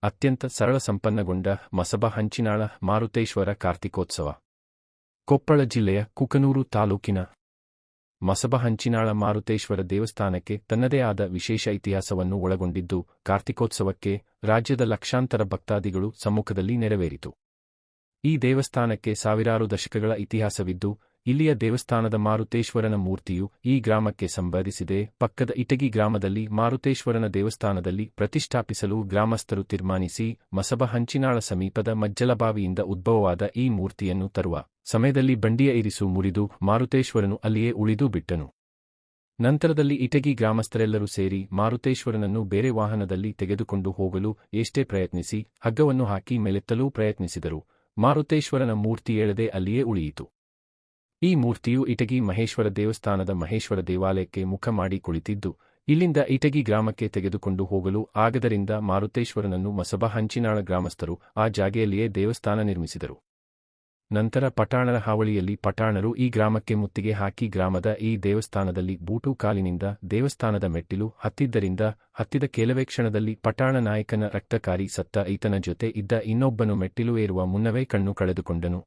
ಅತ್ಯಂತ ಸರಳ ಸಂಪನ್ನಗೊಂಡ ಮಸಬ ಹಂಚಿನಾಳ ಮಾರುತೇಶ್ವರ ಕಾರ್ತಿಕೋತ್ಸವ. ಕೊಪ್ಪಳ ಜಿಲ್ಲೆಯ ಕುಕನೂರು ತಾಲೂಕಿನ ಮಸಬ ಹಂಚಿನಾಳ ಮಾರುತೇಶ್ವರ ದೇವಸ್ಥಾನಕ್ಕೆ ತನ್ನದೇ ಆದ ವಿಶೇಷ ಇತಿಹಾಸವನ್ನು ಒಳಗೊಂಡಿದ್ದು, ಕಾರ್ತಿಕೋತ್ಸವಕ್ಕೆ ರಾಜ್ಯದ ಲಕ್ಷಾಂತರ ಭಕ್ತಾದಿಗಳು ಸಮ್ಮುಖದಲ್ಲಿ ನೆರವೇರಿತು. ಈ ದೇವಸ್ಥಾನಕ್ಕೆ ಸಾವಿರಾರು ದಶಕಗಳ ಇತಿಹಾಸವಿದ್ದು, ಇಲ್ಲಿಯ ದೇವಸ್ಥಾನದ ಮಾರುತೇಶ್ವರನ ಮೂರ್ತಿಯು ಈ ಗ್ರಾಮಕ್ಕೆ ಸಂಬಂಧಿಸಿದೆ. ಪಕ್ಕದ ಇಟಗಿ ಗ್ರಾಮದಲ್ಲಿ ಮಾರುತೇಶ್ವರನ ದೇವಸ್ಥಾನದಲ್ಲಿ ಪ್ರತಿಷ್ಠಾಪಿಸಲು ಗ್ರಾಮಸ್ಥರು ತೀರ್ಮಾನಿಸಿ, ಮಸಬ ಹಂಚಿನಾಳ ಸಮೀಪದ ಮಜ್ಜಲಬಾವಿಯಿಂದ ಉದ್ಭವವಾದ ಈ ಮೂರ್ತಿಯನ್ನು ತರುವ ಸಮಯದಲ್ಲಿ ಬಂಡಿಯ ಇರಿಸು ಮುರಿದು ಮಾರುತೇಶ್ವರನು ಅಲ್ಲಿಯೇ ಉಳಿದು ಬಿಟ್ಟನು. ನಂತರದಲ್ಲಿ ಇಟಗಿ ಗ್ರಾಮಸ್ಥರೆಲ್ಲರೂ ಸೇರಿ ಮಾರುತೇಶ್ವರನನ್ನು ಬೇರೆ ವಾಹನದಲ್ಲಿ ತೆಗೆದುಕೊಂಡು ಹೋಗಲು ಎಷ್ಟೇ ಪ್ರಯತ್ನಿಸಿ ಹಗ್ಗವನ್ನು ಹಾಕಿ ಮೇಲೆತ್ತಲೂ ಪ್ರಯತ್ನಿಸಿದರು. ಮಾರುತೇಶ್ವರನ ಮೂರ್ತಿ ಏಳದೆ ಅಲ್ಲಿಯೇ ಉಳಿಯಿತು. ಈ ಮೂರ್ತಿಯು ಇಟಗಿ ಮಹೇಶ್ವರ ದೇವಸ್ಥಾನದ ಮಹೇಶ್ವರ ದೇವಾಲಯಕ್ಕೆ ಮುಖ ಮಾಡಿ ಕುಳಿತಿದ್ದು, ಇಲ್ಲಿಂದ ಇಟಗಿ ಗ್ರಾಮಕ್ಕೆ ತೆಗೆದುಕೊಂಡು ಹೋಗಲು ಆಗದರಿಂದ ಮಾರುತೇಶ್ವರನನ್ನು ಮಸಬ ಹಂಚಿನಾಳ ಗ್ರಾಮಸ್ಥರು ಆ ಜಾಗೆಯಲ್ಲಿಯೇ ದೇವಸ್ಥಾನ ನಿರ್ಮಿಸಿದರು. ನಂತರ ಪಟಾಣರ ಹಾವಳಿಯಲ್ಲಿ ಪಟಾಣರು ಈ ಗ್ರಾಮಕ್ಕೆ ಮುತ್ತಿಗೆ ಹಾಕಿ ಗ್ರಾಮದ ಈ ದೇವಸ್ಥಾನದಲ್ಲಿ ಬೂಟು ಕಾಲಿನಿಂದ ದೇವಸ್ಥಾನದ ಮೆಟ್ಟಿಲು ಹತ್ತಿದ್ದರಿಂದ ಹತ್ತಿದ ಕೆಲವೇ ಕ್ಷಣದಲ್ಲಿ ಪಟಾಣ ನಾಯಕನ ರಕ್ತಕಾರಿ ಸತ್ತ ಈತನ ಜೊತೆ ಇದ್ದ ಇನ್ನೊಬ್ಬನು ಮೆಟ್ಟಿಲು ಏರುವ ಮುನ್ನವೇ ಕಣ್ಣು ಕಳೆದುಕೊಂಡನು.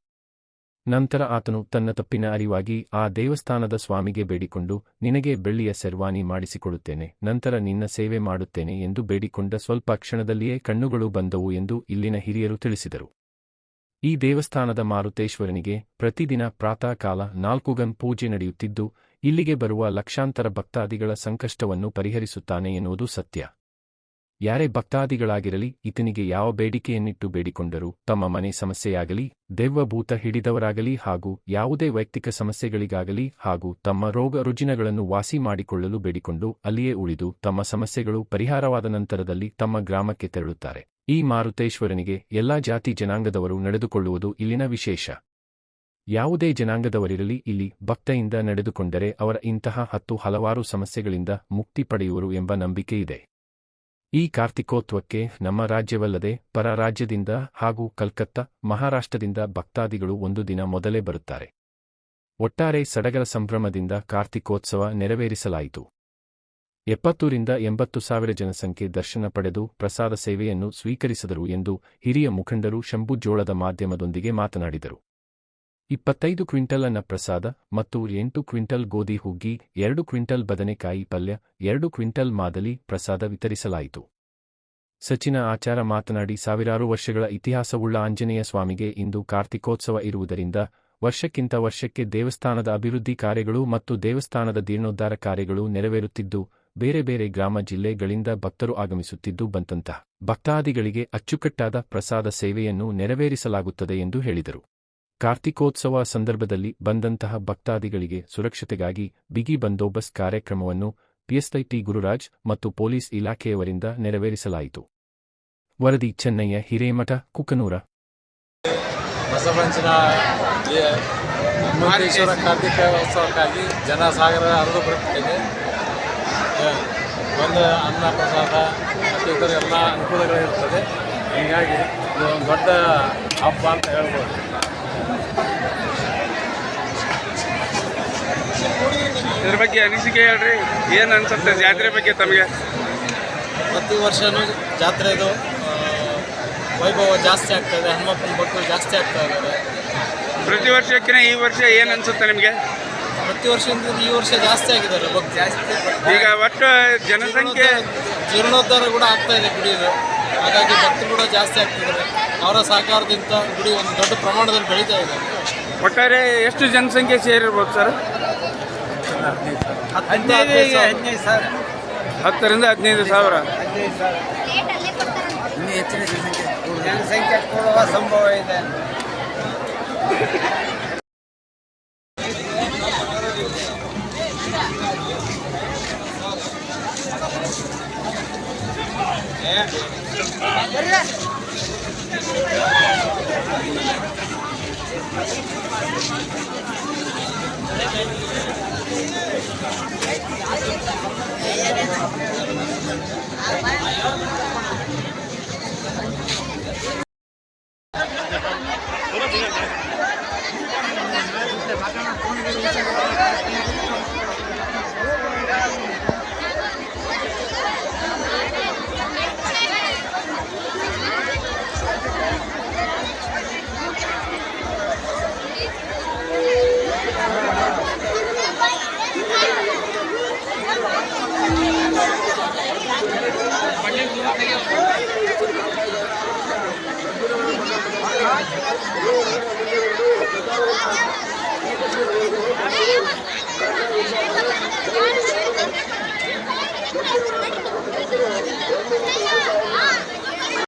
ನಂತರ ಆತನು ತನ್ನ ತಪ್ಪಿನ ಅರಿವಾಗಿ ಆ ದೇವಸ್ಥಾನದ ಸ್ವಾಮಿಗೆ ಬೇಡಿಕೊಂಡು, ನಿನಗೆ ಬೆಳ್ಳಿಯ ಶರ್ವಾನಿ ಮಾಡಿಸಿಕೊಡುತ್ತೇನೆ, ನಂತರ ನಿನ್ನ ಸೇವೆ ಮಾಡುತ್ತೇನೆ ಎಂದು ಬೇಡಿಕೊಂಡ ಸ್ವಲ್ಪ ಕ್ಷಣದಲ್ಲಿಯೇ ಕಣ್ಣುಗಳು ಬಂದವು ಎಂದು ಇಲ್ಲಿನ ಹಿರಿಯರು ತಿಳಿಸಿದರು. ಈ ದೇವಸ್ಥಾನದ ಮಾರುತೇಶ್ವರನಿಗೆ ಪ್ರತಿದಿನ ಪ್ರಾತಃ ಕಾಲ 4 ಗಂ ಪೂಜೆ ನಡೆಯುತ್ತಿದ್ದು, ಇಲ್ಲಿಗೆ ಬರುವ ಲಕ್ಷಾಂತರ ಭಕ್ತಾದಿಗಳ ಸಂಕಷ್ಟವನ್ನು ಪರಿಹರಿಸುತ್ತಾನೆ ಎನ್ನುವುದು ಸತ್ಯ. ಯಾರೇ ಭಕ್ತಾದಿಗಳಾಗಿರಲಿ ಈತನಿಗೆ ಯಾವ ಬೇಡಿಕೆಯನ್ನಿಟ್ಟು ಬೇಡಿಕೊಂಡರೂ ತಮ್ಮ ಮನೆ ಸಮಸ್ಯೆಯಾಗಲಿ, ದೆವ್ವಭೂತ ಹಿಡಿದವರಾಗಲಿ ಹಾಗೂ ಯಾವುದೇ ವೈಯಕ್ತಿಕ ಸಮಸ್ಯೆಗಳಿಗಾಗಲಿ ಹಾಗೂ ತಮ್ಮ ರೋಗ ರುಜಿನಗಳನ್ನು ವಾಸಿ ಮಾಡಿಕೊಳ್ಳಲು ಬೇಡಿಕೊಂಡು ಅಲ್ಲಿಯೇ ಉಳಿದು ತಮ್ಮ ಸಮಸ್ಯೆಗಳು ಪರಿಹಾರವಾದ ನಂತರದಲ್ಲಿ ತಮ್ಮ ಗ್ರಾಮಕ್ಕೆ ತೆರಳುತ್ತಾರೆ. ಈ ಮಾರುತೇಶ್ವರನಿಗೆ ಎಲ್ಲಾ ಜಾತಿ ಜನಾಂಗದವರು ನಡೆದುಕೊಳ್ಳುವುದು ಇಲ್ಲಿನ ವಿಶೇಷ. ಯಾವುದೇ ಜನಾಂಗದವರಿರಲಿ ಇಲ್ಲಿ ಭಕ್ತಿಯಿಂದ ನಡೆದುಕೊಂಡರೆ ಅವರ ಇಂತಹ ಹಲವಾರು ಸಮಸ್ಯೆಗಳಿಂದ ಮುಕ್ತಿ ಪಡೆಯುವರು ಎಂಬ ನಂಬಿಕೆ ಇದೆ. ಈ ಕಾರ್ತಿಕೋತ್ಸವಕ್ಕೆ ನಮ್ಮ ರಾಜ್ಯವಲ್ಲದೆ ಪರ ರಾಜ್ಯದಿಂದ ಹಾಗೂ ಕಲ್ಕತ್ತಾ, ಮಹಾರಾಷ್ಟ್ರದಿಂದ ಭಕ್ತಾದಿಗಳು ಒಂದು ದಿನ ಮೊದಲೇ ಬರುತ್ತಾರೆ. ಒಟ್ಟಾರೆ ಸಡಗರ ಸಂಭ್ರಮದಿಂದ ಕಾರ್ತಿಕೋತ್ಸವ ನೆರವೇರಿಸಲಾಯಿತು. 70 ರಿಂದ 80 ಸಾವಿರ ಜನಸಂಖ್ಯೆ ದರ್ಶನ ಪಡೆದು ಪ್ರಸಾದ ಸೇವೆಯನ್ನು ಸ್ವೀಕರಿಸಿದರು ಎಂದು ಹಿರಿಯ ಮುಖಂಡರು ಶಂಭು ಜೋಳದ ಮಾಧ್ಯಮದೊಂದಿಗೆ ಮಾತನಾಡಿದರು. 25 ಕ್ವಿಂಟಲ್ ಅನ್ನ ಪ್ರಸಾದ ಮತ್ತು 8 ಕ್ವಿಂಟಲ್ ಗೋಧಿ ಹುಗ್ಗಿ, 2 ಕ್ವಿಂಟಲ್ ಬದನೆಕಾಯಿ ಪಲ್ಯ, 2 ಕ್ವಿಂಟಲ್ ಮಾದಲಿ ಪ್ರಸಾದ ವಿತರಿಸಲಾಯಿತು. ಸಚಿನ ಆಚಾರ ಮಾತನಾಡಿ, ಸಾವಿರಾರು ವರ್ಷಗಳ ಇತಿಹಾಸವುಳ್ಳ ಆಂಜನೇಯ ಸ್ವಾಮಿಗೆ ಇಂದು ಕಾರ್ತಿಕೋತ್ಸವ ಇರುವುದರಿಂದ ವರ್ಷಕ್ಕಿಂತ ವರ್ಷಕ್ಕೆ ದೇವಸ್ಥಾನದ ಅಭಿವೃದ್ಧಿ ಕಾರ್ಯಗಳು ಮತ್ತು ದೇವಸ್ಥಾನದ ಜೀರ್ಣೋದ್ಧಾರ ಕಾರ್ಯಗಳು ನೆರವೇರುತ್ತಿದ್ದು, ಬೇರೆ ಬೇರೆ ಗ್ರಾಮ ಜಿಲ್ಲೆಗಳಿಂದ ಭಕ್ತರು ಆಗಮಿಸುತ್ತಿದ್ದು ಬಂದಂತಹ ಭಕ್ತಾದಿಗಳಿಗೆ ಅಚ್ಚುಕಟ್ಟಾದ ಪ್ರಸಾದ ಸೇವೆಯನ್ನು ನೆರವೇರಿಸಲಾಗುತ್ತದೆ ಎಂದು ಹೇಳಿದರು. ಕಾರ್ತಿಕೋತ್ಸವ ಸಂದರ್ಭದಲ್ಲಿ ಬಂದಂತಹ ಭಕ್ತಾದಿಗಳಿಗೆ ಸುರಕ್ಷತೆಗಾಗಿ ಬಿಗಿ ಬಂದೋಬಸ್ತ್ ಕಾರ್ಯಕ್ರಮವನ್ನು ಪಿಎಸ್ಐ ಟಿ ಗುರುರಾಜ್ ಮತ್ತು ಪೊಲೀಸ್ ಇಲಾಖೆಯವರಿಂದ ನೆರವೇರಿಸಲಾಯಿತು. ವರದಿ ಚೆನ್ನಯ್ಯ ಹಿರೇಮಠ, ಕುಕನೂರ. ಮಾರುತೇಶ್ವರ ಕಾರ್ತಿಕೋತ್ಸವಕ್ಕಾಗಿ ಜನಸಾಗರ ಹರಿದು ಬರುತ್ತಿದೆ. ಒಂದು ಅನ್ನ ಪ್ರಸಾದ ಮತ್ತು ಇತರ ಎಲ್ಲ ಅನುಕೂಲಗಳಿರ್ತದೆ. ಹೀಗಾಗಿ ಇದು ಒಂದು ದೊಡ್ಡ ಹಬ್ಬ ಅಂತ ಹೇಳ್ಬೋದು. ಇದ್ರ ಬಗ್ಗೆ ಅನಿಸಿಕೆ ಹೇಳ್ರಿ, ಏನು ಅನ್ಸುತ್ತೆ ಜಾತ್ರೆ ಬಗ್ಗೆ ತಮಗೆ? ಪ್ರತಿ ವರ್ಷವೂ ಜಾತ್ರೆದು ವೈಭವ ಜಾಸ್ತಿ ಆಗ್ತಾಯಿದೆ, ಹನುಮಪ್ಪನ ಭಕ್ತರು ಜಾಸ್ತಿ ಆಗ್ತಾ ಇದ್ದಾರೆ. ಪ್ರತಿ ವರ್ಷಕ್ಕಿಂತ ಈ ವರ್ಷ ಏನು ಅನ್ಸುತ್ತೆ ನಿಮಗೆ? ಪ್ರತಿ ವರ್ಷದಿಂದ ಈ ವರ್ಷ ಜಾಸ್ತಿ ಆಗಿದ್ದಾರೆ ಭಕ್ತಿ ಜಾಸ್ತಿ. ಈಗ ಒಟ್ಟು ಜನಸಂಖ್ಯೆ ಜೀರ್ಣೋದ್ಧಾರ ಕೂಡ ಆಗ್ತಾ ಇದೆ ಗುಡಿದು, ಹಾಗಾಗಿ ಭಕ್ತರು ಕೂಡ ಜಾಸ್ತಿ ಆಗ್ತಿದ್ದಾರೆ. ಅವರ ಸಹಕಾರದಿಂದ ಗುಡಿ ಒಂದು ದೊಡ್ಡ ಪ್ರಮಾಣದಲ್ಲಿ ಬೆಳೀತಾ ಇದೆ. ಒಟ್ಟಾರೆ ಎಷ್ಟು ಜನಸಂಖ್ಯೆ ಸೇರಿರ್ಬೋದು ಸರ್? 10ರಿಂದ 15 ಸಾವಿರ. ಇನ್ನೂ ಹೆಚ್ಚಿನ ಜನಸಂಖ್ಯೆ ಕೊಡುವ ಸಂಭವ ಇದೆ. ಮಾಡ್ತಾರೆ